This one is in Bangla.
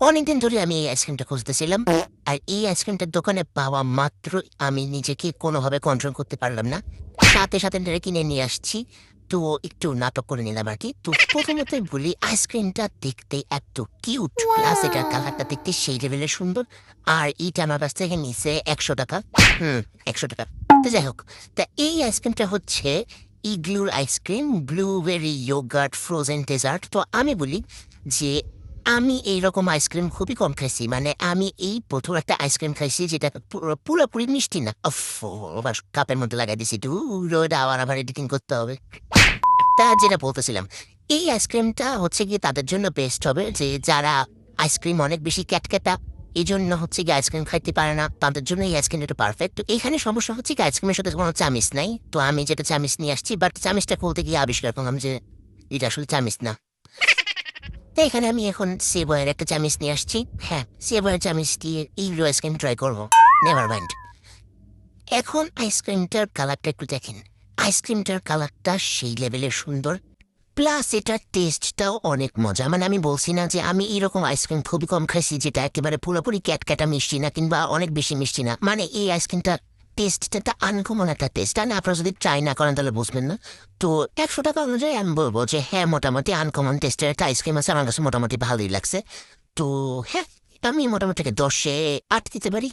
অনেকদিন ধরে আমি এই আইসক্রিমটা খুঁজতেছিলাম। আর এই আইসক্রিমটার দোকানে পাওয়া মাত্রই আমি নিজেকে কোনোভাবে কন্ট্রোল করতে পারলাম না। সাথে এটা কিনে নিয়ে আসছি। তো একটু নাটক করে নিলাম আরকি। তো প্রথমতই বলি আইসক্রিমটা দেখতে এত কিউট প্লাস এটার কালারটা দেখতে সেই লেভেলের সুন্দর। আর এইটা আমার কাছ থেকে নিছে ৳১০০। ৳১০০। তো যাই হোক, তা এই আইসক্রিমটা হচ্ছে ইগলুর ice cream, blueberry yoghurt frozen dessert. তো আমি বলি যে আমি এইরকম আইসক্রিম খুবই কম খাইছি। মানে আমি এই ১ম একটা আইসক্রিম খাইছি যেটা পুরাপুরি মিষ্টি না। আবার কাপের মধ্যে লাগাই দিছি। ধুর! ওটা আবার এডিটিং করতে হবে। তা যেটা বলতেছিলাম, এই আইসক্রিমটা হচ্ছে গিয়ে তাদের জন্য বেস্ট হবে যে যারা আইসক্রিম অনেক বেশি ক্যাটক্যাটা, এজন্য হচ্ছে গিয়ে আইসক্রিম খাইতে পারে না। তাদের জন্য এই আইসক্রিমটা পারফেক্ট। তো এখানে সমস্যা হচ্ছে কি আইসক্রিমের সাথে কোনো চামিচ নাই। তো আমি যেটা চামিচ নিয়ে আসছি বাট চামিচটা খুলতে গিয়ে আবিষ্কার করলাম যে এটা আসলে চামিচ না। তো এখানে আমি এখন সেবয়ের একটা চামিচ নিয়ে আসছি। হ্যাঁ, সেবয়ের চামিচ দিয়ে ইগলু আইসক্রিম ট্রাই করবো। Never mind. এখন আইসক্রিমটার কালারটা একটু দেখেন। আইসক্রিমটার কালারটা সেই লেভেলের সুন্দর। প্লাস এটার টেস্টটাও অনেক মজা। মানে আমি বলছি না যে আমি এরকম আইসক্রিম খুবই কম খাইছি যেটা একেবারে পুরোপুরি ক্যাটক্যাটা মিষ্টি না কিংবা অনেক বেশি মিষ্টি না। মানে এই আইসক্রিমটার টেস্টটা একটা আনকমন একটা টেস্ট। আর আপনারা যদি ট্রাই না করেন তাহলে বুঝবেন না। তো ৳১০০ অনুযায়ী আমি বলবো যে হ্যাঁ, মোটামুটি আনকমন টেস্টের একটা আইসক্রিম আছে। আমার কাছে মোটামুটি ভালোই লাগছে। তো হ্যাঁ, আমি মোটামুটি ১০ এ ৮ দিতে পারি।